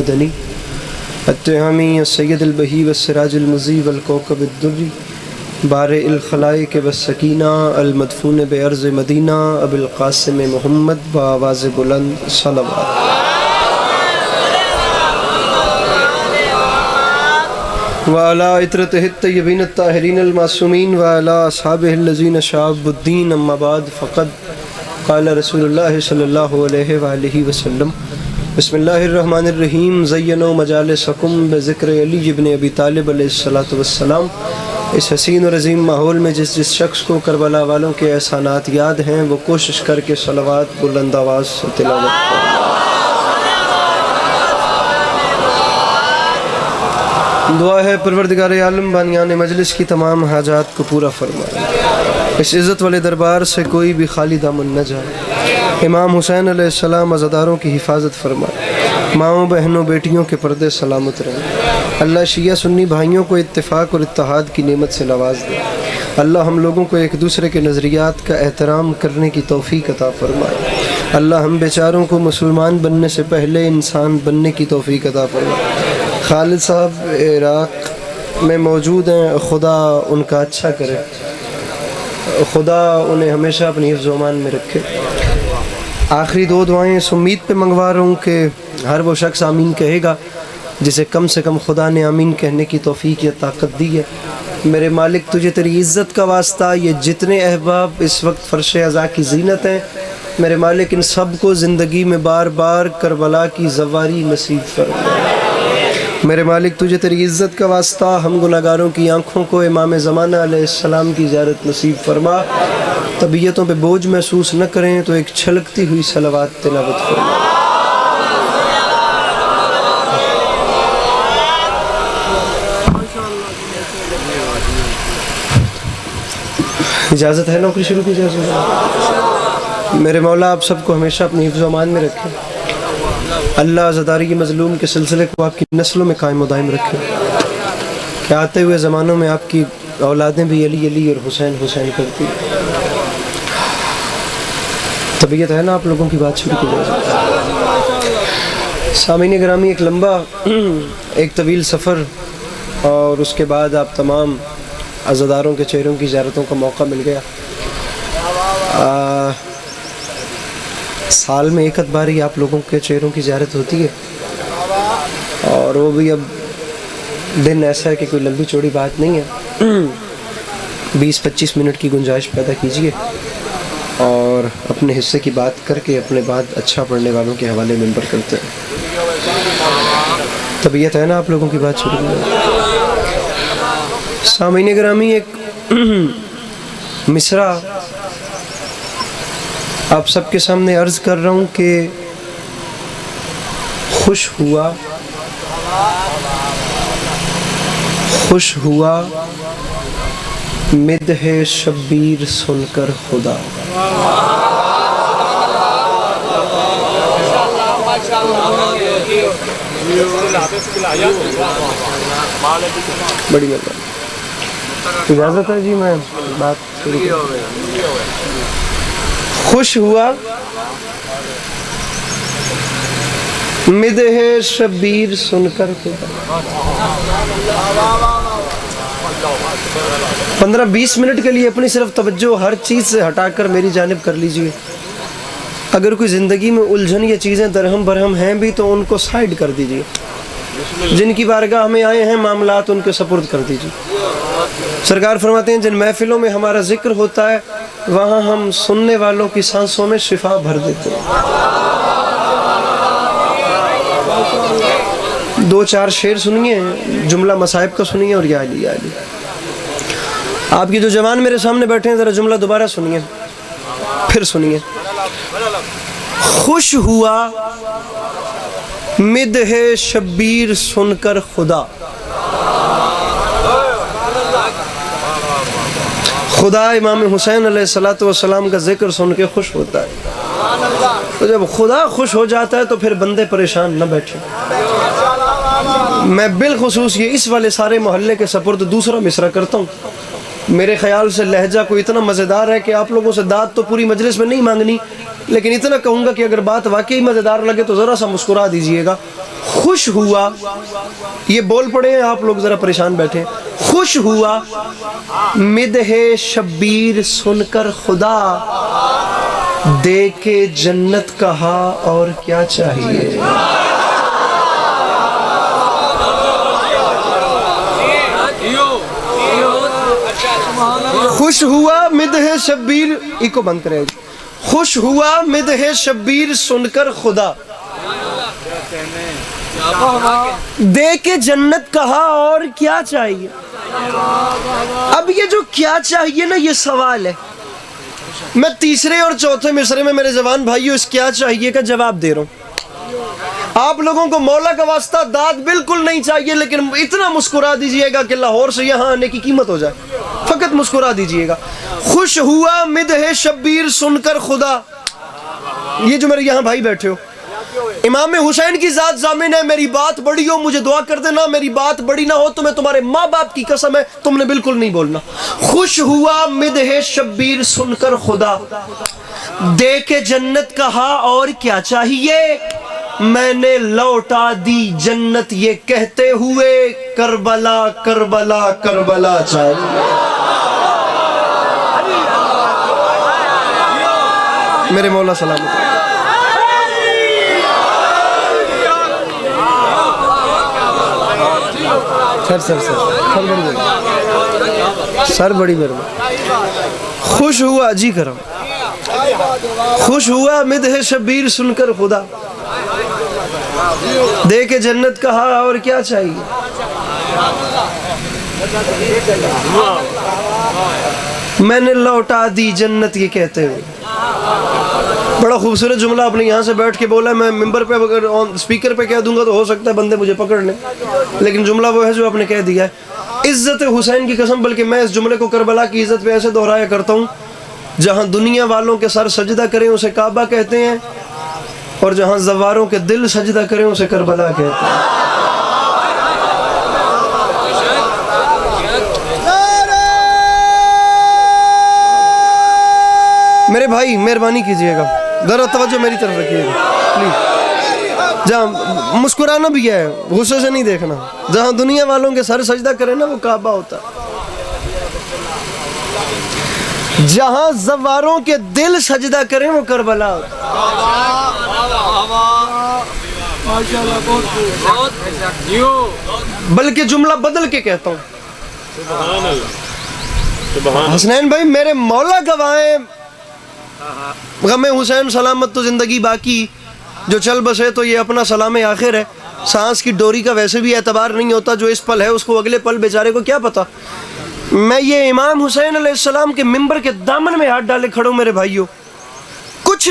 المدنی التہامی السید البہی والسراج المضی والکوکب الدری بارئ الخلائق والسکینہ المدفون بعرض مدینہ ابو القاسم محمد بآواز بلند صلوات. وعلی عطرتہ الطیبین الطاہرین المعصومین وعلی اصحابہ الذین شعبوا الدین اما بعد فقد قال رسول اللہ صلی اللہ علیہ وآلہ وسلم بسم اللہ الرحمن الرحیم زینوا مجالسکم بذکر علی ابن ابی طالب علیہ السلام. اس حسین اور عظیم ماحول میں جس شخص کو کربلا والوں کے احسانات یاد ہیں وہ کوشش کر کے صلوات بلند آواز سے تلاوت کریں. دعا ہے پروردگار عالم بانیان مجلس کی تمام حاجات کو پورا فرمائے. اس عزت والے دربار سے کوئی بھی خالی دامن نہ جائے. امام حسین علیہ السلام عزاداروں کی حفاظت فرمائے. ماؤں بہنوں بیٹیوں کے پردے سلامت رہیں. اللہ شیعہ سنی بھائیوں کو اتفاق اور اتحاد کی نعمت سے نواز دے. اللہ ہم لوگوں کو ایک دوسرے کے نظریات کا احترام کرنے کی توفیق عطا فرمائے. اللہ ہم بیچاروں کو مسلمان بننے سے پہلے انسان بننے کی توفیق عطا فرمائے. خالد صاحب عراق میں موجود ہیں، خدا ان کا اچھا کرے، خدا انہیں ہمیشہ اپنی حفظ و امان میں رکھے. آخری دو دعائیں اس امید پہ منگوا رہا ہوں کہ ہر وہ شخص آمین کہے گا جسے کم سے کم خدا نے آمین کہنے کی توفیق یا طاقت دی ہے. میرے مالک تجھے تیری عزت کا واسطہ یہ جتنے احباب اس وقت فرش عزا کی زینت ہیں، میرے مالک ان سب کو زندگی میں بار بار کربلا کی زواری نصیب فرما. میرے مالک تجھے تیری عزت کا واسطہ ہم گناہگاروں کی آنکھوں کو امام زمانہ علیہ السلام کی زیارت نصیب فرما. طبیعتوں پہ بوجھ محسوس نہ کریں تو ایک چھلکتی ہوئی صلوات تلاوت فرما. اجازت ہے نوکری شروع کی اجازت ہے. میرے مولا آپ سب کو ہمیشہ اپنی حفظ و امان میں رکھیں. اللہ عزاداری مظلوم کے سلسلے کو آپ کی نسلوں میں قائم و دائم رکھے کہ آتے ہوئے زمانوں میں آپ کی اولادیں بھی علی علی اور حسین حسین کرتی. طبیعت ہے نا آپ لوگوں کی بات شروع کی جائے. سامعین گرامی، ایک لمبا ایک طویل سفر اور اس کے بعد آپ تمام عزاداروں کے چہروں کی زیارتوں کا موقع مل گیا. سال میں ایک بار ہی آپ لوگوں کے چہروں کی زیارت ہوتی ہے اور وہ بھی اب دن ایسا ہے کہ کوئی لمبی چوڑی بات نہیں ہے. 20-25 منٹ کی گنجائش پیدا کیجیے اور اپنے حصے کی بات کر کے اپنے بعد اچھا پڑھنے والوں کے حوالے منبر کرتے ہیں. طبیعت ہے نا آپ لوگوں کی بات شروع کی. سامعین گرامی، ایک مصرع آپ سب کے سامنے عرض کر رہا ہوں کہ خوش ہوا مدح شبیر سن کر خدا. بڑی مہربانی. اجازت ہے جی میں بات شروع کروں. خوش ہوا مدح شبیر سن کر خدا. 15-20 منٹ کے لیے اپنی صرف توجہ ہر چیز سے ہٹا کر میری جانب کر لیجئے. اگر کوئی زندگی میں الجھن یا چیزیں درہم برہم ہیں بھی تو ان کو سائیڈ کر دیجئے. جن کی بارگاہ میں آئے ہیں معاملات ان کے سپرد کر دیجئے. سرکار فرماتے ہیں جن محفلوں میں ہمارا ذکر ہوتا ہے وہاں ہم سننے والوں کی سانسوں میں شفا بھر دیتے ہیں. 2-4 شعر سنیے، جملہ مصائب کا سنیے اور یا علی یا علی. آپ کی جو جوان میرے سامنے بیٹھے ہیں ذرا جملہ دوبارہ سنیے، پھر سنیے. خوش ہوا مدح شبیر سن کر خدا. خدا امام حسین علیہ السلام کا ذکر سن کے خوش ہوتا ہے. تو جب خدا خوش ہو جاتا ہے تو پھر بندے پریشان نہ بیٹھے. میں بالخصوص یہ اس والے سارے محلے کے سپرد دوسرا مصرع کرتا ہوں. میرے خیال سے لہجہ کو اتنا مزیدار ہے کہ آپ لوگوں سے داد تو پوری مجلس میں نہیں مانگنی، لیکن اتنا کہوں گا کہ اگر بات واقعی مزیدار لگے تو ذرا سا مسکرا دیجئے گا. خوش ہوا, یہ بول پڑے ہیں آپ لوگ ذرا پریشان بیٹھے, خوش ہوا مدح شبیر سن کر خدا, دے کے جنت کہا اور کیا چاہیے. خوش ہوا مدح شبیر, ایکو بند کرے, خوش ہوا مدح شبیر سن کر خدا, دے کے جنت کہا اور کیا چاہیے. اب یہ جو کیا چاہیے نا, یہ سوال ہے. میں تیسرے اور چوتھے مصرے میں میرے جوان بھائیوں اس کیا چاہیے کا جواب دے رہا ہوں. آپ لوگوں کو مولا کا واسطہ داد بالکل نہیں چاہیے, لیکن اتنا مسکرا دیجئے گا کہ لاہور سے یہاں آنے کی قیمت ہو جائے. فقط مسکرا دیجئے گا. خوش ہوا مدح شبیر سن کر خدا, یہ جو میرے یہاں بھائی بیٹھے ہو, امام حسین کی ذات ضامن ہے, میری بات بڑی ہو مجھے دعا کر دینا, میری بات بڑی نہ ہو تو میں تمہارے ماں باپ کی قسم ہے تم نے بالکل نہیں بولنا. خوش ہوا مدح شبیر سن کر خدا, دے کے جنت کہا اور کیا چاہیے, میں نے لوٹا دی جنت یہ کہتے ہوئے, کربلا کربلا کربلا چاہیے. میرے مولا سلامت. سر بڑی مہربانی. خوش ہوا جی کرم, خوش ہوا مدح شبیر سن کر خدا, دے کے جنت کہا اور کیا چاہیے. میں نے لوٹا دی جنت یہ کہتے ہوئے. بڑا خوبصورت جملہ آپ نے یہاں سے بیٹھ کے بولا. میں ممبر پہ اگر اسپیکر پہ کہہ دوں گا تو ہو سکتا ہے بندے مجھے پکڑ لیں, لیکن جملہ وہ ہے جو آپ نے کہہ دیا ہے. عزت حسین کی قسم, بلکہ میں اس جملے کو کربلا کی عزت پہ ایسے دہرایا کرتا ہوں, جہاں دنیا والوں کے سر سجدہ کریں اسے کعبہ کہتے ہیں, اور جہاں زواروں کے دل سجدہ کریں اسے کربلا کہتے ہیں. میرے بھائی مہربانی کیجئے گا, ذرا توجہ میری طرف رکھیے گا پلیز. جہاں مسکرانا بھی ہے, غصے سے نہیں دیکھنا. جہاں دنیا والوں کے سر سجدہ کریں نا وہ کعبہ ہوتا ہے, جہاں زواروں کے دل سجدہ کریں وہ کربلا ہوتا ہے. بلکہ جملہ بدل کے کہتا ہوں, حسنین بھائی میرے مولا گواہیں, غم حسین سلامت تو زندگی باقی, جو چل بسے تو یہ اپنا سلام آخر ہے. سانس کی ڈوری کا ویسے بھی اعتبار نہیں ہوتا, جو اس پل ہے اس کو اگلے پل بیچارے کو کیا پتا. میں یہ امام حسین علیہ السلام کے ممبر کے دامن میں ہاتھ ڈالے کھڑوں میرے بھائیوں. کچھ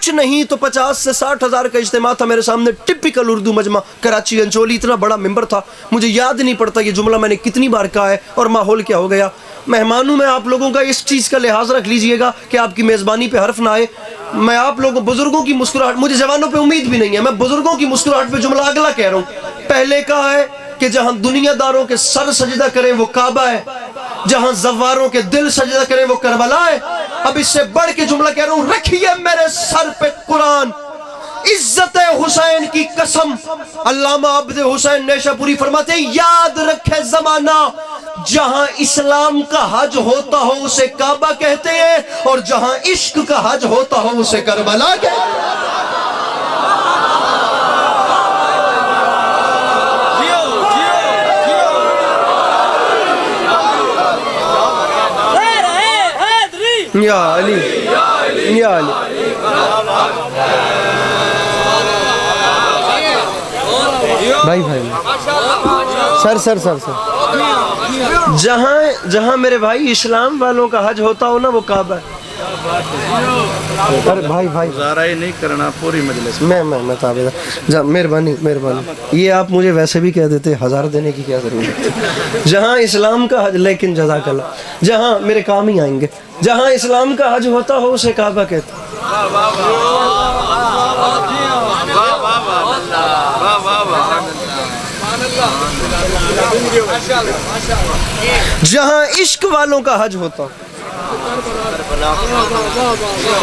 نہیں تو 50 سے 60 ہزار کا اجتماع تھا میرے سامنے, ٹپیکل اردو مجمع کراچی انچولی, اتنا بڑا ممبر تھا. مجھے یاد نہیں پڑتا یہ جملہ میں نے کتنی بار کہا ہے اور ماحول کیا ہو گیا. مہمانوں میں آپ لوگوں کا اس چیز کا لحاظ رکھ لیجئے گا کہ آپ کی میزبانی پہ حرف نہ آئے. میں آپ لوگوں بزرگوں کی مسکراہٹ, مجھے جوانوں پہ امید بھی نہیں ہے, میں بزرگوں کی مسکراہٹ پہ جملہ اگلا کہہ رہا ہوں. پہلے کہا ہے کہ جہاں دنیا داروں کے سر سجدہ کریں وہ کعبہ ہے, جہاں زواروں کے دل سجدہ کریں وہ کربلا ہے. اب اس سے بڑھ کے جملہ کہہ رہا ہوں, رکھیے میرے سر پہ قرآن, عزت حسین کی قسم. علامہ عبد حسین نیشہ پوری فرماتے ہیں, یاد رکھے زمانہ, جہاں اسلام کا حج ہوتا ہو اسے کعبہ کہتے ہیں, اور جہاں عشق کا حج ہوتا ہو اسے کربلا کہتے ہیں. یا علی یا علی. بھائی سر جہاں میرے بھائی اسلام والوں کا حج ہوتا ہو نا وہ کعبہ ہے. بھائی گزارا ہی نہیں کرنا پوری مجلس میں تابع جا. مہربانی, یہ آپ مجھے ویسے بھی کہہ دیتے, 1000 دینے کی کیا ضرورت ہے. جہاں اسلام کا حج, لیکن جزاک اللہ, جہاں میرے کام ہی آئیں گے, جہاں اسلام کا حج ہوتا ہو اسے کعبہ کہتے ہیں. جہاں عشق والوں کا حج ہوتا ہو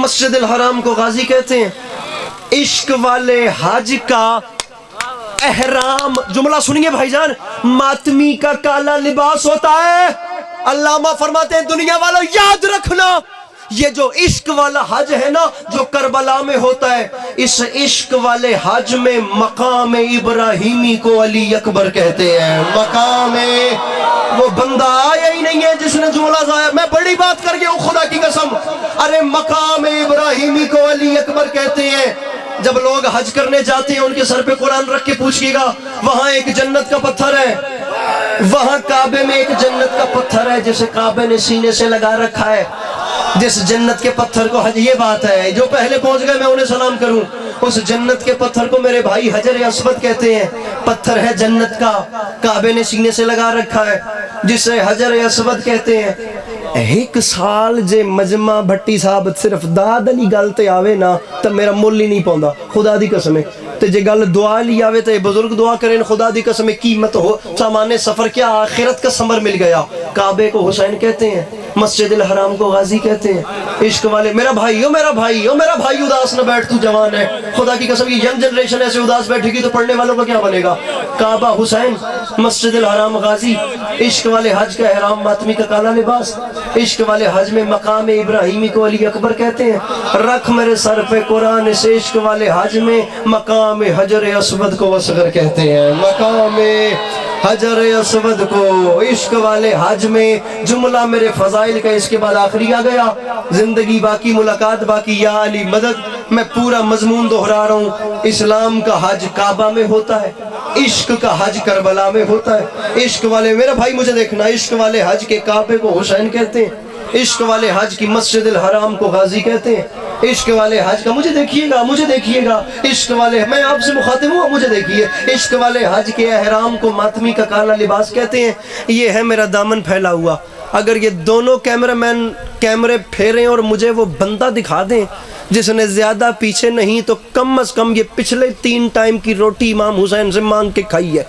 مسجد الحرام کو غازی کہتے ہیں. عشق والے حج کا احرام، جملہ سنیے بھائی جان، ماتمی کا کالا لباس ہوتا ہے. علامہ فرماتے ہیں دنیا والوں یاد رکھنا، یہ جو عشق والا حج ہے نا جو کربلا میں ہوتا ہے، اس عشق والے حج میں مقام ابراہیمی کو علی اکبر کہتے ہیں. مقام، وہ بندہ آیا ہی نہیں ہے جس نے جملہ ضائع. میں بڑی بات کر گیا ہوں خدا کی قسم. ارے مقام ابراہیمی کو علی اکبر کہتے ہیں. جب لوگ حج کرنے جاتے ہیں ان کے سر پہ قرآن رکھ کے پوچھئے گا، وہاں ایک جنت کا پتھر ہے، وہاں کعبے میں ایک جنت کا پتھر ہے جسے کعبے نے سینے سے لگا رکھا ہے. جس جنت کے پتھر کو حج، یہ بات ہے جو پہلے پہنچ گئے میں انہیں سلام کروں. اس جنت کے پتھر کو میرے بھائی حجر اسود کہتے ہیں. پتھر ہے جنت کا، کعبے نے سینے سے لگا رکھا ہے، جسے حجر اسود کہتے ہیں. ایک سال جے مجمع بھٹی صاحب صرف داد علی گل تے آوے نا تو میرا مول ہی نہیں پاؤندا خدا دی قسم ہے. تے جے گل دعا لی آوے تے بزرگ دعا کریں خدا دی قسم ہے قیمت ہو سامان سفر کیا آخرت کا ثمر مل گیا. کعبے کو حسین کہتے ہیں، مسجد الحرام کو غازی کہتے ہیں. عشق والے میرا بھائی، او میرا بھائی، او میرا بھائی اداس نہ بیٹھ، تو جوان ہے. خدا کی قسم یہ ینگ جنریشن ایسے اداس بیٹھے گی تو پڑھنے والوں کا کیا بنے گا. کعبہ حسین، مسجد الحرام غازی، عشق والے حج کا احرام ماتمی کا کالا لباس. عشق والے حج میں مقام ابراہیمی کو علی اکبر کہتے ہیں. رکھ میرے سر پہ قرآن، اس عشق والے حج میں مقام حجر اسود کو اصغر کہتے ہیں. مقام حجر اسود کو عشق والے حج میں. جملہ میرے فضائل کا اس کے بعد آخری آ گیا، زندگی باقی ملاقات باقی، یا علی مدد. میں پورا مضمون دہرا رہا ہوں. اسلام کا حج کعبہ میں ہوتا ہے، عشق کا حج کربلا میں ہوتا ہے. عشق والے میرا بھائی مجھے دیکھنا، عشق والے حج کے کعبے کو حسین کہتے ہیں، عشق والے حج کی مسجد الحرام کو غازی کہتے ہیں. عشق والے حج کا مجھے دیکھیے گا، مجھے دیکھیے گا، عشق والے، میں آپ سے مخاطب ہوں، مجھے دیکھیے. عشق والے حج کے احرام کو ماتمی کا کالا لباس کہتے ہیں. یہ ہے میرا دامن پھیلا ہوا. اگر یہ دونوں کیمرہ مین کیمرے پھیریں اور مجھے وہ بندہ دکھا دیں جس نے زیادہ پیچھے نہیں تو کم از کم یہ پچھلے 3 ٹائم کی روٹی امام حسین سے مانگ کے کھائی ہے،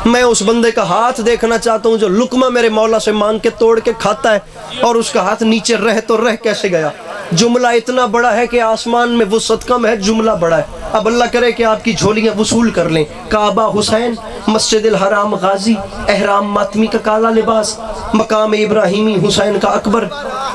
میں اس بندے کا ہاتھ دیکھنا چاہتا ہوں جو لقمہ میرے مولا سے مانگ کے توڑ کے کھاتا ہے اور اس کا ہاتھ نیچے رہ تو رہ کیسے گیا. جملہ اتنا بڑا ہے کہ آسمان میں وسعت کم ہے، جملہ بڑا ہے. اب اللہ کرے کہ آپ کی جھولیاں وصول کر لیں. کعبہ حسین، مسجد الحرام غازی، احرام ماتمی کا کالا لباس، مقام ابراہیمی حسین کا اکبر،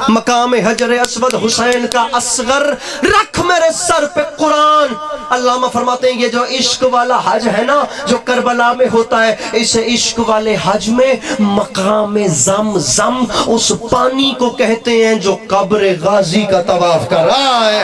مقام حجر اسود حسین کا اصغر. رکھ میرے سر پہ قرآن. علامہ فرماتے ہیں یہ جو عشق والا حج ہے نا جو کربلا میں ہوتا ہے، اس عشق والے حج میں مقام زمزم اس پانی کو کہتے ہیں جو قبر غازی کا طواف کر رہا ہے.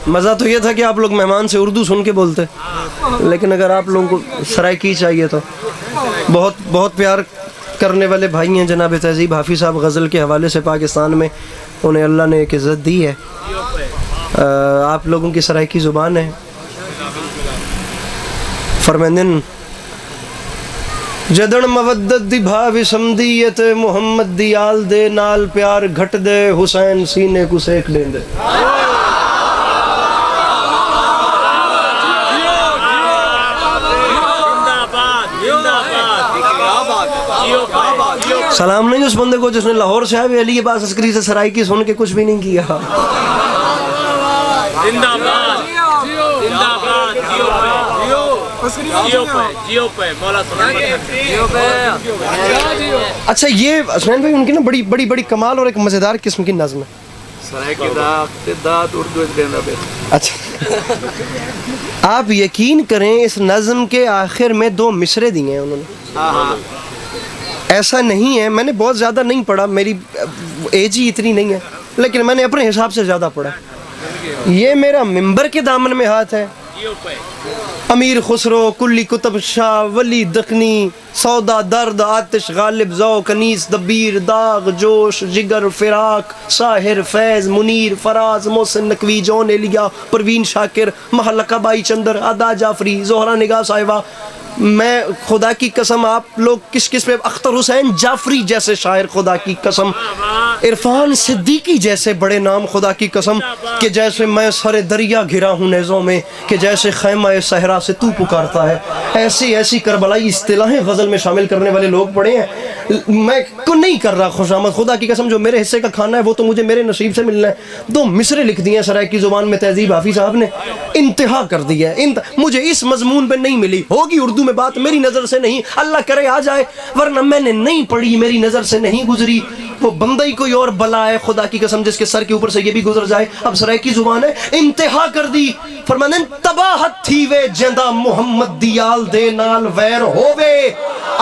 مزہ تو یہ تھا کہ آپ لوگ مہمان سے اردو سن کے بولتے، لیکن اگر آپ لوگوں کو سرائکی چاہیے تو بہت بہت پیار کرنے والے بھائی ہیں جناب تہذیب حافظ صاحب غزل کے حوالے سے پاکستان میں انہیں اللہ نے ایک عزت دی ہے. آپ لوگوں کی سرائکی زبان ہے. فرمیندن جدن مودت دی بھاوی سمدیت محمد دی آل دے نال پیار گھٹ دے حسین سینے کو سیک لیں دے. سلام نہیں اس بندے کو جس نے لاہور سے آئے علی کے پاس عسکری سے سرائکی سن کے کچھ بھی نہیں کیا. اچھا یہ حسین بھائی ان کی نا بڑی بڑی بڑی کمال اور ایک مزیدار قسم کی نظم ہے. اچھا آپ یقین کریں اس نظم کے آخر میں 2 مصرے دیے ہیں انہوں نے. ایسا نہیں ہے، میں نے بہت زیادہ نہیں پڑھا، میری ایج ہی اتنی نہیں ہے، لیکن میں نے اپنے حساب سے زیادہ پڑھا. یہ میرا منبر کے دامن میں ہاتھ ہے. امیر خسرو، کلی کتب شاہ، ولی دکنی، سودا درد، آتش غالب، ذوق انیس، دبیر، داغ، جوش، جگر، فراق، ساحر، فیض، منیر، فراز، محسن نقوی، جون ایلیا، پروین شاکر، محلقہ بائی چندر، ادا جعفری، زہرا نگاہ صاحبہ، میں خدا کی قسم آپ لوگ کس پہ اختر حسین جعفری جیسے شاعر خدا کی قسم, عرفان صدیقی جیسے بڑے نام خدا کی قسم, کہ جیسے میں سر دریا گھرا ہوں نیزوں میں, کہ جیسے خیمہ صحرا سے تو پکارتا ہے, ایسی کربلائی اصطلاحیں غزل میں شامل کرنے والے لوگ پڑے ہیں. میں کو نہیں کر رہا خوشامد, خدا کی قسم جو میرے حصے کا کھانا ہے وہ تو مجھے میرے نصیب سے ملنا ہے. 2 مصرے لکھ دیے ہیں سرائیکی زبان میں تہذیب حافظ صاحب نے, انتہا کر دی ہے. مجھے اس مضمون پہ نہیں ملی, ہوگی اردو میں بات, میری نظر سے نہیں, اللہ کرے آ جائے, ورنہ میں نے نہیں پڑھی, میری نظر سے نہیں گزری. وہ بندہ ہی کوئی اور بلا ہے خدا کی قسم جس کے سر کے اوپر سے یہ بھی گزر جائے. اب سرائیکی زبان ہے, انتہا کر دی. فرمانے تباہت تھی وے جندہ محمد دیال دے نال ویر ہووے,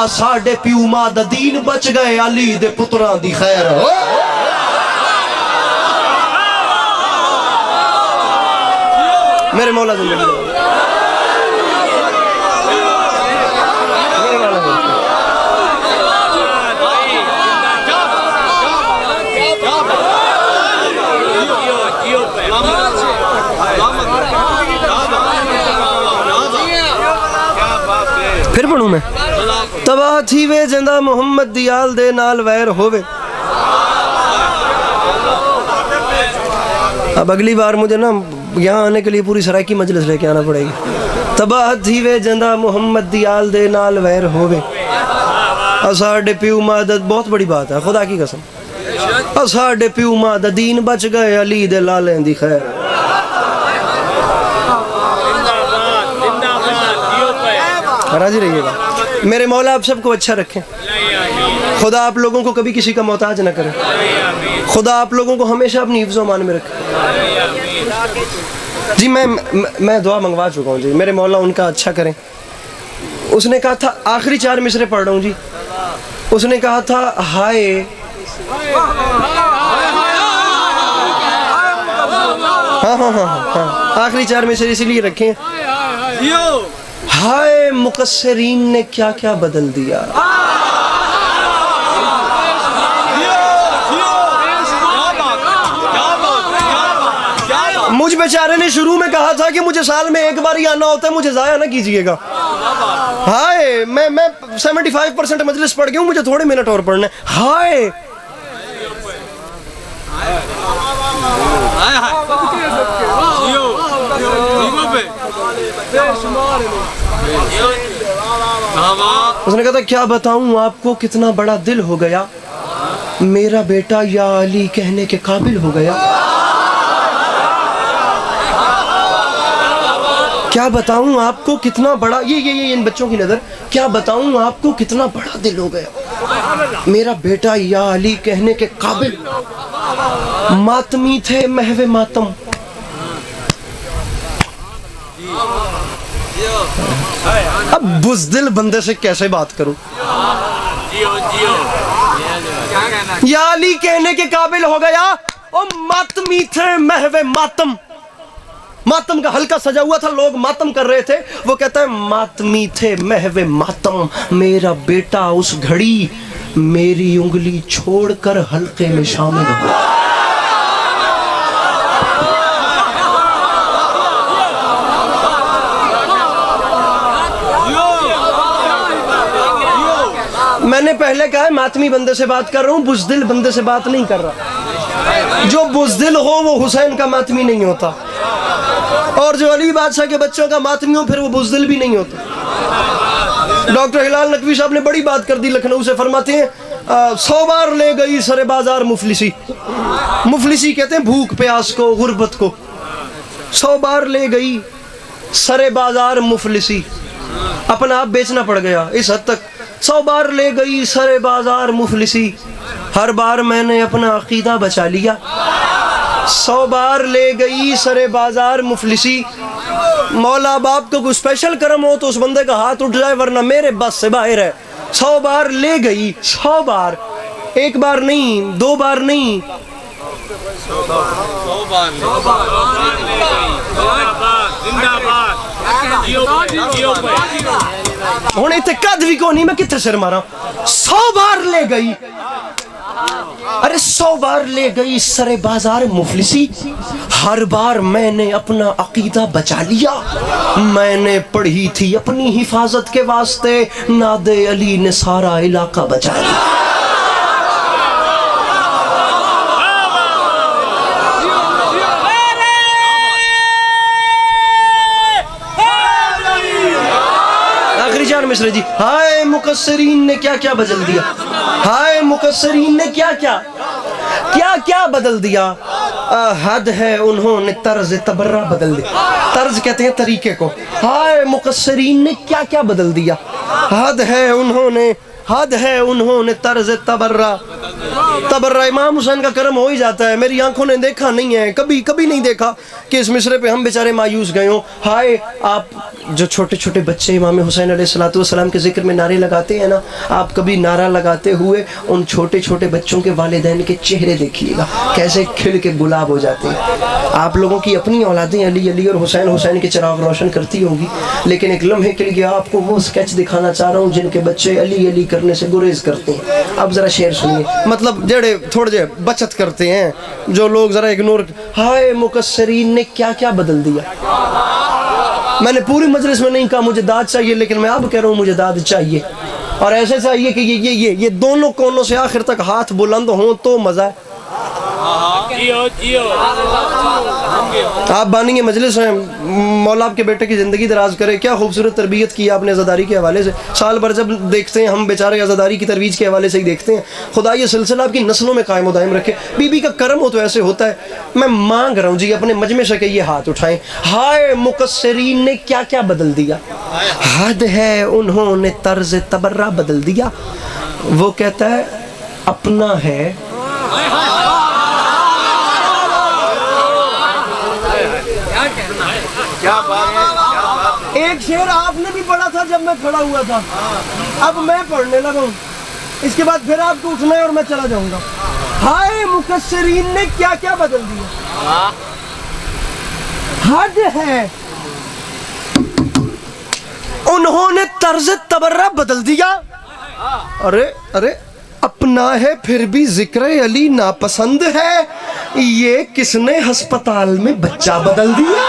اساڈے پیو ماں دا دین بچ گئے علی دے پتراں دی خیر ہو. میرے مولا زندگی پھر پڑھوں میں, تباہ تھی وے جندہ محمد دیال دے نال ویر ہووے. اب اگلی بار مجھے نا یہاں آنے کے لیے پوری سرائیکی مجلس لے کے آنا پڑے گی. تباہ تھی وے جندہ محمد دیال دے نال ویر ہووے, اساڈے پیو ماں دا, بہت بڑی بات ہے خدا کی قسم, اساڈے پیو ماں دا دین بچ گئے علی دے لالیں دی خیر. راضی رہیے گا. میرے مولا آپ سب کو اچھا رکھیں, خدا آپ لوگوں کو کبھی کسی کا محتاج نہ کرے, خدا آپ لوگوں کو ہمیشہ اپنی حفظ و امان میں رکھے. جی میں دعا منگوا چکا ہوں جی, میرے مولا ان کا اچھا کریں. اس نے کہا تھا, آخری 4 مصرے پڑھ رہا ہوں جی, اس نے کہا تھا ہائے ہاں آخری 4 مصرے اسی لیے رکھیں, ہائے مقصرین نے کیا کیا بدل دیا. مجھ بیچارے نے شروع میں کہا تھا کہ مجھے سال میں 1 بار ہی آنا ہوتا ہے, مجھے ضائع نہ کیجئے گا. ہائے میں 75% مجلس پڑھ گیا ہوں, مجھے تھوڑے منٹ اور پڑھنا ہے. ہائے اس نے کہا تھا کیا بتاؤں آپ کو کتنا بڑا دل ہو گیا, میرا بیٹا یا علی کہنے کے قابل ہو گیا. کیا بتاؤں آپ کو کتنا بڑا, یہ ان بچوں کی نظر, کیا بتاؤں آپ کو کتنا بڑا دل ہو گیا, میرا بیٹا یا علی کہنے کے قابل. ماتمی تھے محو ماتم, اب بزدل بندے سے کیسے بات کروں. یا علی کہنے کے قابل ہو گیا, او ماتمی تھے محو ماتم. ماتم کا حلقہ سجا ہوا تھا, لوگ ماتم کر رہے تھے. وہ کہتا ہے ماتمی تھے محو ماتم, میرا بیٹا اس گھڑی میری انگلی چھوڑ کر حلقے میں شامل ہوا. میں نے پہلے کہا ہے ماتمی بندے سے بات کر رہا ہوں, بزدل بندے سے بات نہیں کر رہا. جو بزدل ہو وہ حسین کا ماتمی نہیں ہوتا, اور جو علی بادشاہ کے بچوں کا ماتمی ہو پھر وہ بزدل بھی نہیں ہوتا. ڈاکٹر ہلال نقوی صاحب نے بڑی بات کر دی لکھنؤ سے, فرماتے ہیں 100 بار لے گئی سر بازار مفلسی. مفلسی کہتے ہیں بھوک پیاس کو, غربت کو. 100 بار لے گئی سر بازار مفلسی, اپنا آپ بیچنا پڑ گیا اس حد تک. 100 بار لے گئی سر بازار مفلسی, ہر بار میں نے اپنا عقیدہ بچا لیا. 100 بار لے گئی سر بازار مفلسی. مولا باپ کو کوئی اسپیشل کرم ہو تو اس بندے کا ہاتھ اٹھ جائے, ورنہ میرے بس سے باہر ہے. 100 بار لے گئی, 100 بار, 1 بار نہیں, 2 بار نہیں, 100 بار. ہوں اتنے قد بھی کو نہیں, میں کتنے سر مارا. 100 بار لے گئی, ارے 100 بار لے گئی سرے بازار مفلسی، ہر بار میں نے اپنا عقیدہ بچا لیا، میں نے پڑھی تھی اپنی حفاظت کے واسطے، ناد علی نے سارا علاقہ بچا لیا۔ جان مصر جی، ہائے مقصرین نے کیا کیا بدل دیا، ہائے مقصرین نے کیا کیا بدل دیا، حد ہے انہوں نے طرز تبرہ بدل دیا، طرز کہتے ہیں طریقے کو، ہائے مقصرین نے کیا بدل دیا، حد ہے انہوں نے طرز تبرہ امام حسین کا کرم ہو ہی جاتا ہے، میری آنکھوں نے دیکھا نہیں ہے، کبھی نہیں دیکھا کہ اس مصرے پہ ہم بیچارے مایوس گئے ہوں۔ ہائے آپ جو چھوٹے چھوٹے بچے امام حسین علیہ السلام کے ذکر میں نعرے لگاتے ہیں نا، آپ کبھی نعرہ لگاتے ہوئے ان چھوٹے چھوٹے بچوں کے والدین کے چہرے دیکھیے گا کیسے کھل کے گلاب ہو جاتے ہیں۔ آپ لوگوں کی اپنی اولادیں علی اور حسین کے چراغ روشن کرتی ہوں گی، لیکن ایک لمحے کے لیے آپ کو وہ سکیچ دکھانا چاہ رہا ہوں جن کے بچے علی کرنے سے گریز کرتے ہیں۔ اب ذرا شعر سنیے، مطلب جڑے تھوڑے جے بچت کرتے ہیں جو لوگ ذرا اگنور، ہائے مقصرین نے کیا بدل دیا۔ میں نے پوری مجلس میں نہیں کہا مجھے داد چاہیے، لیکن میں اب کہہ رہا ہوں مجھے داد چاہیے، اور ایسے چاہیے کہ یہ دونوں کونوں سے آخر تک ہاتھ بلند ہوں تو مزہ ہے۔ آپ بانی مجلس ہیں، مولا آپ کے بیٹے کی زندگی دراز کرے، کیا خوبصورت تربیت کی آپ نے عزاداری کے حوالے سے، سال بھر جب دیکھتے ہیں ہم بیچارے عزاداری کی ترویج کے حوالے سے ہی دیکھتے ہیں، خدا یہ سلسلہ آپ کی نسلوں میں قائم و دائم رکھے۔ بی بی کا کرم ہو تو ایسے ہوتا ہے۔ میں مانگ رہا ہوں جی اپنے مجمع سے کہ یہ ہاتھ اٹھائیں، ہائے مقصرین نے کیا بدل دیا، حد ہے انہوں نے طرز تبرہ بدل دیا۔ وہ کہتا ہے اپنا ہے، ایک شعر آپ نے بھی پڑھا تھا جب میں کھڑا ہوا تھا، اب میں پڑھنے لگا ہوں، اس کے بعد پھر آپ کو اٹھنا ہے اور میں چلا جاؤں گا۔ ہائے مقصرین نے کیا بدل دیا، حد ہے انہوں نے طرز تبرہ بدل دیا۔ ارے اپنا ہے پھر بھی ذکر علی ناپسند ہے، یہ کس نے ہسپتال میں بچہ بدل دیا۔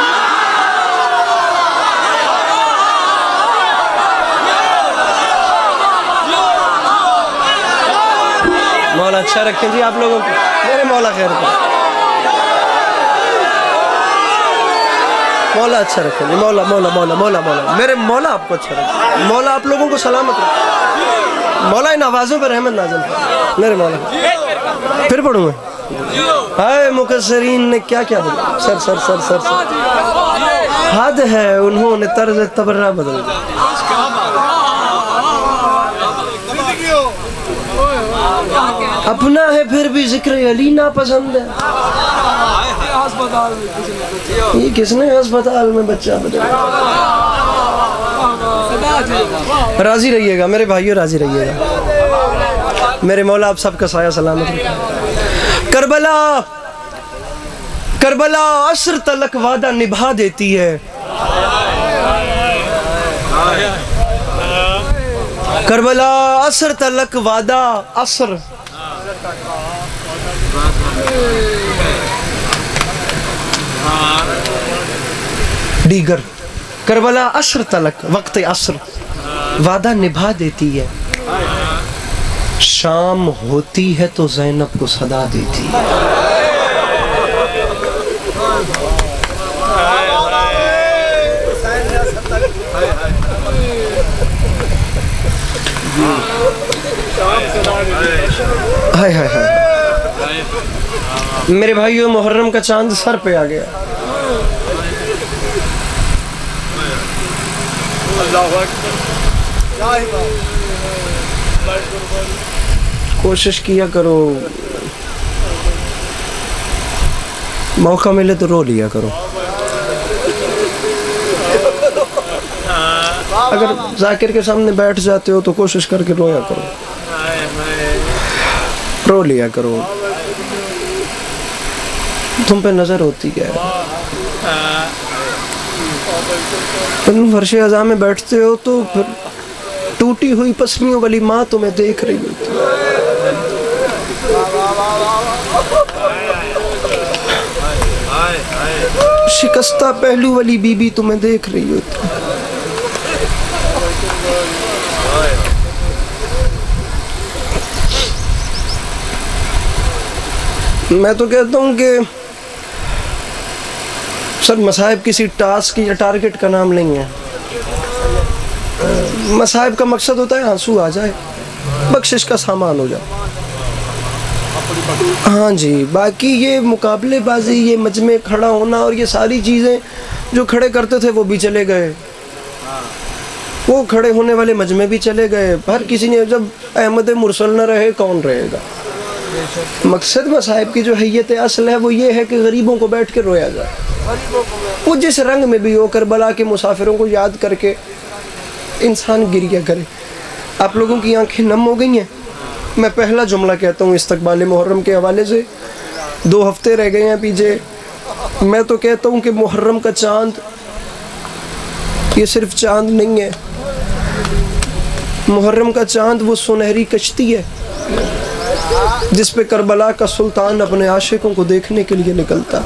مولا اچھا رکھیں جی آپ لوگوں کو، میرے مولا خیر کریں، مولا اچھا رکھیں جی، مولا میرے مولا آپ کو اچھا رکھیں، مولا آپ لوگوں کو سلامت رکھیں، مولا ان آوازوں پر رحمت نازل کریں، میرے مولا۔ پھر پڑھوں میں، ہائے مقصرین نے کیا بدلا، سر حد ہے انہوں نے طرز تبرہ بدل دیا۔ اپنا ہے پھر بھی ذکر علی ناپسند ہے، یہ کس نے ہسپتال میں بچہ بدلا۔ راضی رہیے گا میرے بھائیو، راضی رہیے گا، میرے مولا آپ سب کا سایہ سلامت رکھیں۔ کربلا عصر تلک وعدہ نبھا دیتی ہے، کربلا عصر تلک وعدہ، عصر دیگر، کربلا عصر تلک وقت عصر وعدہ نبھا دیتی ہے، شام ہوتی ہے تو زینب کو صدا دیتی ہے۔ میرے بھائیو محرم کا چاند سر پہ آ گیا، کوشش کیا کرو، موقع ملے تو رو لیا کرو، اگر ذاکر کے سامنے بیٹھ جاتے ہو تو کوشش کر کے رویا کرو، رو لیا کرو، تم پہ نظر ہوتی ہے، تم فرش عزا میں بیٹھتے ہو تو پھر ٹوٹی ہوئی پسلیوں والی ماں تمہیں دیکھ رہی ہوتی ہے، شکستہ پہلو والی بی بی تمہیں دیکھ رہی ہوتی. میں تو کہتا ہوں کہ سر مصائب کسی ٹاسک یا ٹارگٹ کا نام نہیں ہے. مصائب کا مقصد ہوتا ہے آنسو آ جائے, بخشش کا سامان ہو جائے. ہاں جی, باقی یہ مقابلے بازی, یہ مجمع کھڑا ہونا اور یہ ساری چیزیں جو کھڑے کرتے تھے وہ بھی چلے گئے, وہ کھڑے ہونے والے مجمع بھی چلے گئے. ہر کسی نے, جب احمد مرسل نہ رہے کون رہے گا؟ مقصد مصائب کی جو حیت اصل ہے وہ یہ ہے کہ غریبوں کو بیٹھ کے رویا جائے, وہ جس رنگ میں بھی ہو. کربلا کے مسافروں کو یاد کر کے انسان گریہ کرے. آپ لوگوں کی آنکھیں نم ہو گئی ہیں. میں پہلا جملہ کہتا ہوں استقبال محرم کے حوالے سے, 2 ہفتے رہ گئے ہیں پیچھے. میں تو کہتا ہوں کہ محرم کا چاند یہ صرف چاند نہیں ہے, محرم کا چاند وہ سنہری کشتی ہے جس پہ کربلا کا سلطان اپنے عاشقوں کو دیکھنے کے لیے نکلتا.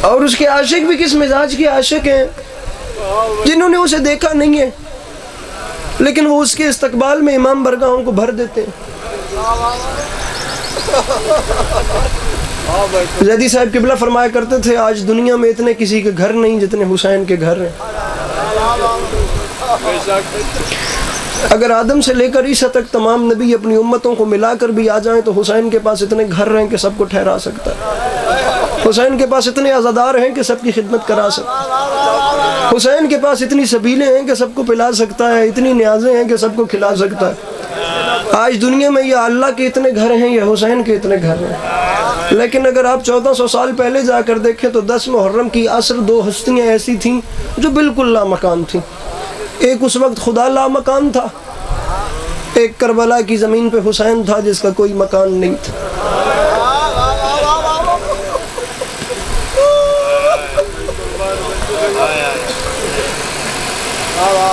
اور اس کے عاشق بھی کس مزاج کے عاشق ہیں؟ جنہوں نے اسے دیکھا نہیں ہے لیکن وہ اس کے استقبال میں امام برگاہوں کو بھر دیتے ہیں. زیدی صاحب قبلہ فرمایا کرتے تھے آج دنیا میں اتنے کسی کے گھر نہیں جتنے حسین کے گھر ہیں. اگر آدم سے لے کر عیسیٰ تک تمام نبی اپنی امتوں کو ملا کر بھی آ جائیں تو حسین کے پاس اتنے گھر ہیں کہ سب کو ٹھہرا سکتا ہے. حسین کے پاس اتنے عزادار ہیں کہ سب کی خدمت کرا سکتا ہے. حسین کے پاس اتنی سبیلیں ہیں کہ سب کو پلا سکتا ہے, اتنی نیازیں ہیں کہ سب کو کھلا سکتا ہے. آج دنیا میں یا اللہ کے اتنے گھر ہیں یا حسین کے اتنے گھر ہیں. لیکن اگر آپ 1400 سال پہلے جا کر دیکھیں تو 10 محرم کی عصر 2 ہستیاں ایسی تھیں جو بالکل لامکان تھیں. ایک اس وقت خدا لامکان تھا, ایک کربلا کی زمین پہ حسین تھا جس کا کوئی مکان نہیں تھا.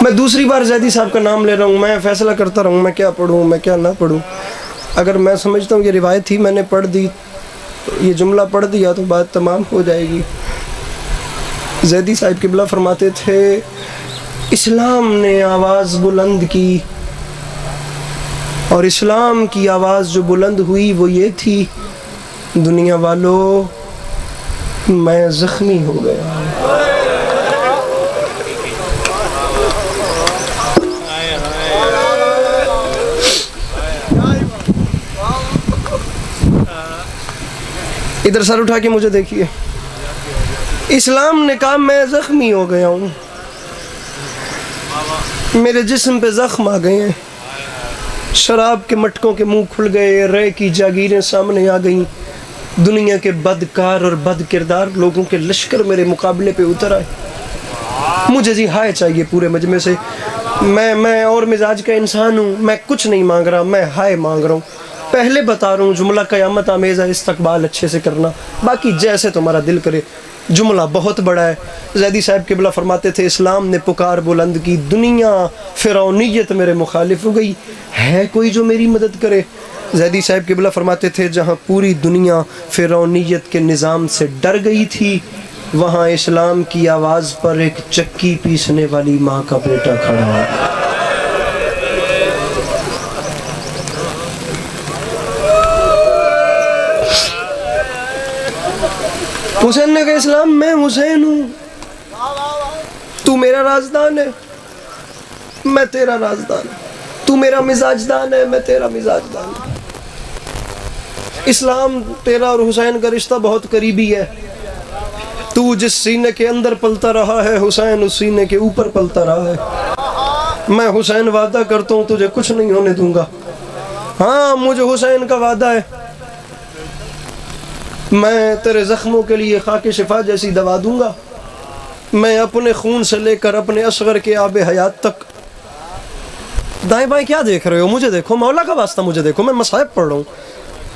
میں دوسری بار زیدی صاحب کا نام لے رہا ہوں. میں فیصلہ کرتا رہوں میں کیا پڑھوں میں کیا نہ پڑھوں. اگر میں سمجھتا ہوں یہ روایت تھی, میں نے پڑھ دی, یہ جملہ پڑھ دیا تو بات تمام ہو جائے گی. زیدی صاحب قبلہ فرماتے تھے اسلام نے آواز بلند کی, اور اسلام کی آواز جو بلند ہوئی وہ یہ تھی دنیا والو میں زخمی ہو گیا. ادھر سر اٹھا کے مجھے دیکھیے. اسلام نے کہا میں زخمی ہو گیا ہوں, میرے جسم پہ زخم آ گئے ہیں, شراب کے مٹکوں کے منہ کھل گئے, رے کی جاگیریں سامنے آ گئیں, دنیا کے بدکار اور بد کردار لوگوں کے لشکر میرے مقابلے پہ اتر آئے. مجھے جی ہائے چاہیے پورے مجمع سے. میں اور مزاج کا انسان ہوں, میں کچھ نہیں مانگ رہا, میں ہائے مانگ رہا ہوں. پہلے بتا رہا ہوں جملہ قیامت آمیز ہے, استقبال اچھے سے کرنا, باقی جیسے تمہارا دل کرے. جملہ بہت بڑا ہے. زیدی صاحب قبلہ فرماتے تھے اسلام نے پکار بلند کی, دنیا فرعونیت میرے مخالف ہو گئی, ہے کوئی جو میری مدد کرے. زیدی صاحب قبلہ فرماتے تھے جہاں پوری دنیا فرعونیت کے نظام سے ڈر گئی تھی وہاں اسلام کی آواز پر ایک چکی پیسنے والی ماں کا بیٹا کھڑا ہے. حسین نے کہا اسلام میں حسین ہوں, تو میرا رازدان ہے میں تیرا رازدان, تو میرا مزاج دان ہے میں تیرا مزاج دان. اسلام تیرا اور حسین کا رشتہ بہت قریبی ہے. تو جس سینے کے اندر پلتا رہا ہے حسین اس سینے کے اوپر پلتا رہا ہے. میں حسین وعدہ کرتا ہوں تجھے کچھ نہیں ہونے دوں گا. ہاں مجھے حسین کا وعدہ ہے, میں تیرے زخموں کے لیے خاک شفا جیسی دوا دوں گا. میں اپنے خون سے لے کر اپنے اصغر کے آب حیات تک. دائیں بائیں کیا دیکھ رہے ہو؟ مجھے دیکھو, مولا کا واسطہ مجھے دیکھو, میں مصائب پڑھ رہا ہوں.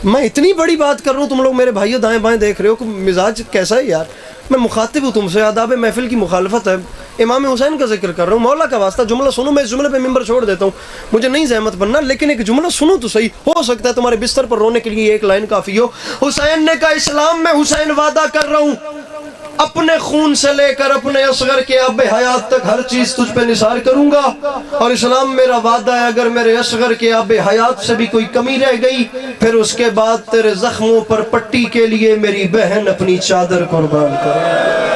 میں اتنی بڑی بات کر رہا ہوں, تم لوگ میرے بھائیو دائیں بائیں دیکھ رہے ہو. مزاج کیسا ہے یار؟ میں مخاطب ہوں تم سے, آداب محفل کی مخالفت ہے. امام حسین کا ذکر کر رہا ہوں، مولا کا واسطہ جملہ سنو، میں اس جملے پہ ممبر چھوڑ دیتا ہوں، مجھے نہیں زحمت بننا، لیکن ایک جملہ سنو تو صحیح، ہو سکتا ہے تمہارے بستر پر رونے کے لیے ایک لائن کافی ہو۔ حسین نے کہا اسلام میں حسین وعدہ کر رہا ہوں اپنے خون سے لے کر اپنے اصغر کے اب حیات تک ہر چیز تجھ پہ نثار کروں گا، اور اسلام میرا وعدہ ہے اگر میرے اصغر کے اب حیات سے بھی کوئی کمی رہ گئی پھر اس کے بعد تیرے زخموں پر پٹی کے لیے میری بہن اپنی چادر قربان کرے۔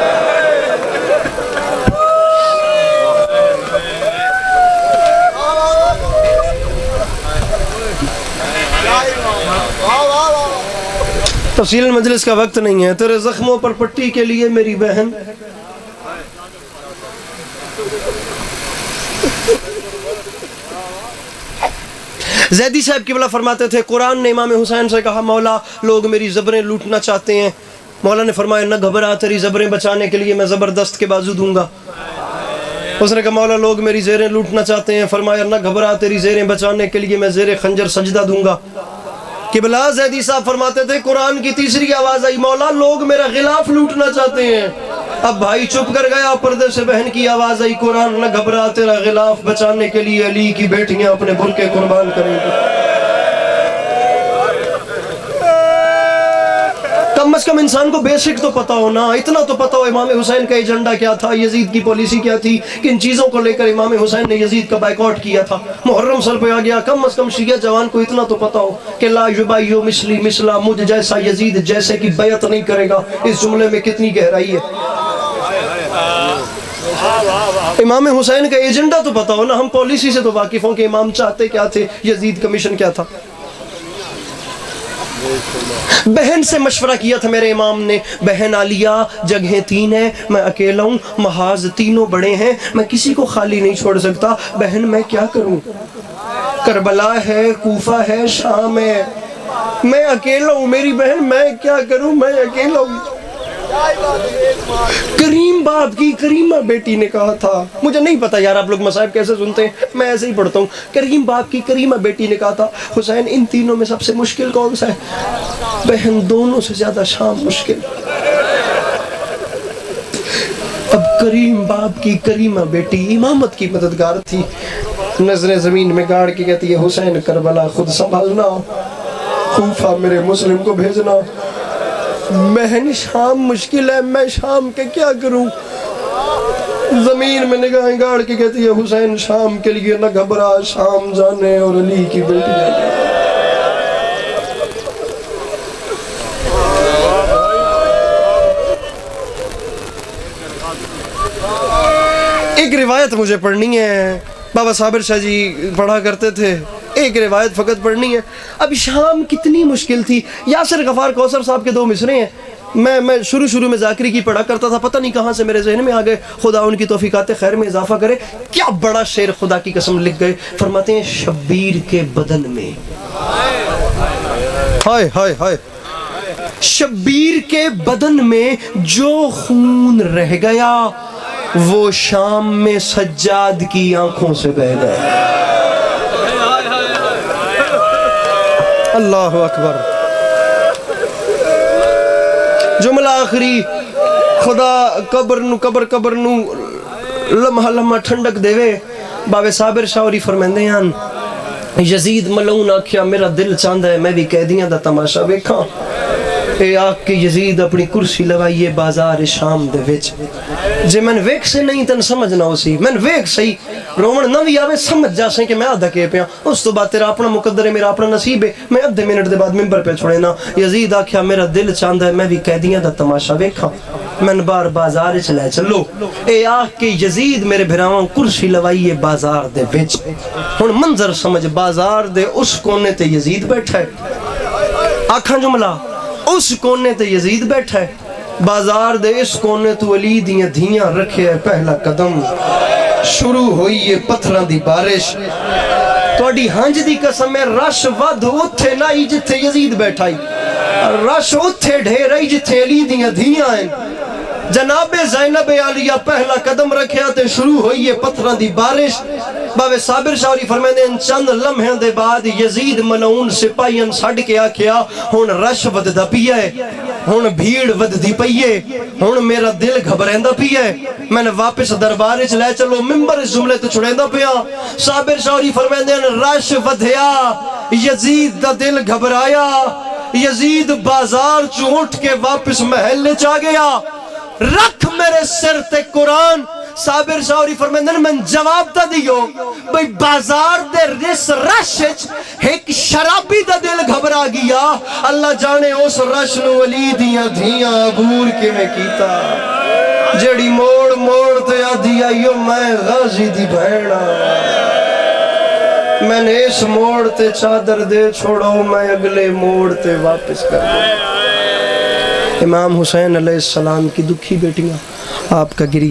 تفصیل مجلس کا وقت نہیں ہے، تیرے زخموں پر پٹی کے لیے میری بہن۔ زیدی صاحب قبلہ فرماتے تھے قرآن نے امام حسین سے کہا مولا لوگ میری زبریں لوٹنا چاہتے ہیں، مولا نے فرمایا نہ گھبرا، تیری زبریں بچانے کے لیے میں زبردست کے بازو دوں گا۔ اس نے کہا مولا لوگ میری زیریں لوٹنا چاہتے ہیں، فرمایا نہ گھبرا، تیری زیریں بچانے کے لیے میں زیر خنجر سجدہ دوں گا۔ قبلہ زیدی صاحب فرماتے تھے قرآن کی تیسری آواز آئی مولا لوگ میرا غلاف لوٹنا چاہتے ہیں۔ اب بھائی چپ کر گیا، پردے سے بہن کی آواز آئی قرآن نہ گھبرا، تیرا غلاف بچانے کے لیے علی کی بیٹیاں اپنے برقعے قربان کریں گی۔ کم از کم انسان کو بیسک تو پتا ہو نا، اتنا تو پتا ہو امام حسین کا ایجنڈا کیا تھا، یزید کی پالیسی کیا تھی، کن چیزوں کو لے کر امام حسین نے یزید کا بائیکاٹ کیا تھا۔ محرم سر پہ آ گیا، کم از کم شیعہ جوان کو اتنا تو پتا ہو کہ لا یبایع مثلی مثلا، مجھ جیسا یزید جیسے کی بیعت نہیں کرے گا۔ اس جملے میں کتنی گہرائی ہے۔ امام حسین کا ایجنڈا تو پتا ہو نا، ہم پالیسی سے تو واقف ہوں کہ امام چاہتے کیا تھے، یزید کا مشن کیا تھا۔ بہن سے مشورہ کیا تھا میرے امام نے، بہن عالیہ جگہیں تین ہیں، میں اکیلا ہوں، محاذ تینوں بڑے ہیں، میں کسی کو خالی نہیں چھوڑ سکتا، بہن میں کیا کروں، کربلا ہے، کوفہ ہے، شام ہے، میں اکیلا ہوں، میری بہن میں کیا کروں، میں اکیلا ہوں۔ کریم باپ کی کریمہ بیٹی نے کہا تھا، مجھے نہیں پتا یار آپ لوگ مصائب کیسے سنتے ہیں، میں ایسے ہی پڑھتا ہوں، کریم باپ کی کریمہ بیٹی نے کہا تھا حسین ان تینوں میں سب سے مشکل کون سا ہے؟ بہن دونوں سے زیادہ شام مشکل۔ اب کریم باپ کی کریمہ بیٹی امامت کی مددگار تھی، نظریں زمین میں گاڑ کے کہتی ہے حسین کربلا خود سنبھالنا، کوفہ میرے مسلم کو بھیجنا، بہن شام مشکل ہے، میں شام کے کیا کروں؟ زمین میں نگاہیں گاڑ کے کہتی ہے حسین شام کے لیے نہ گھبرا، شام جانے اور علی کی بیٹی جانے۔ ایک روایت مجھے پڑھنی ہے، بابا صابر شاہ جی پڑھا کرتے تھے، ایک روایت فقط پڑھنی ہے۔ اب شام کتنی مشکل تھی۔ یاسر غفار کوثر صاحب کے دو مصرے ہیں، میں شروع میں ذاکری کی پڑھا کرتا تھا، پتہ نہیں کہاں سے میرے ذہن میں آ گئے، خدا ان کی توفیقات خیر میں اضافہ کرے۔ کیا بڑا شعر خدا کی قسم لکھ گئے، فرماتے ہیں شبیر کے بدن میں، ہائے ہائے ہائے، شبیر کے بدن میں جو خون رہ گیا وہ شام میں سجاد کی آنکھوں سے بہہ گیا۔ اللہ اکبر۔ جملہ آخری، خدا قبر نو لمحہ ٹھنڈک دے وے۔ بابے صابر شاوری فرمیندے ہیں یزید ملعون آکھیا میرا دل چاہندا ہے میں بھی قیدیاں دا تماشا ویکھاں، اے آکھ کے یزید اپنی کرسی لگائیے بازار شام دے وچ، جے میں ویکھ سے نہیں تن سمجھنا ہو سی، میں ویکھ سہی رومن نہ بھی آوے سمجھ جا سیں کہ میں آدھا کے پیا، اس تو بعد تیرا اپنا مقدر ہے میرا اپنا نصیب ہے، میں ادھے منٹ دے بعد ممبر پہ چھوڑے نا۔ یزید آکھیا میرا دل چاہندا ہے میں بھی قیدیاں دا تماشا ویکھاں، میں بار بازار چ لے چلو، اے آکھ کے یزید میرے بھراواں کرسی لوائیے بازار دے وچ۔ ہن منظر سمجھ، بازار دے اس کونے تے یزید بیٹھا ہے، آکھاں جملہ اس کونے تے یزید بیٹھا ہے، بازار دے اس کونے تو علی دیاں دھیاں رکھے ہے پہلا قدم، شروع ہوئی ہے پتھراں دی بارش، توڑی ہنج دی قسم ہے رش ود اتھے نائی جتھے یزید بیٹھا ہی، رش اتھے ڈھیرائی جتھے علی دیاں دھیاں ہیں، جناب زینب عالیہ پہلا قدم رکھیا تے شروع ہوئی ہے پتھراں دی بارش۔ بابے صابر شاوری فرمیندے ہیں چند لمحے دے بعد یزید ملعون سپاہیاں سڑ کے آکھیا ہن رش وددا پیا ہے، ہن بھیڑ وددی پئی ہے، ہن میرا دل گھبریندا پیا ہے، میں نے واپس دربار وچ لے چلو، ممبر اس جملے تے چھڑیندا پیا۔ صابر شوری فرمیندے ہیں رش ودھیا، یزید دا دل گھبرایا، یزید بازار چوں اٹھ کے واپس محل وچ آ گیا، رکھ میرے سر تے قرآن۔ صابر شوری فرمیندے ہیں میں جواب تا دیو بھئی بازار دے رس رش ایک شرابی دا دل گھبرا گیا، اللہ جانے اس رش نو ولی دیاں دھیاں عبور کے میں کیتا، جڑی موڑ موڑ تے آدھی آئیو میں غازی دی بھیڑا، میں نے اس موڑ تے چادر دے چھوڑو میں اگلے موڑ تے واپس کر دوں۔ امام حسین علیہ السلام کی دکھی بیٹیاں آپ کا گریہ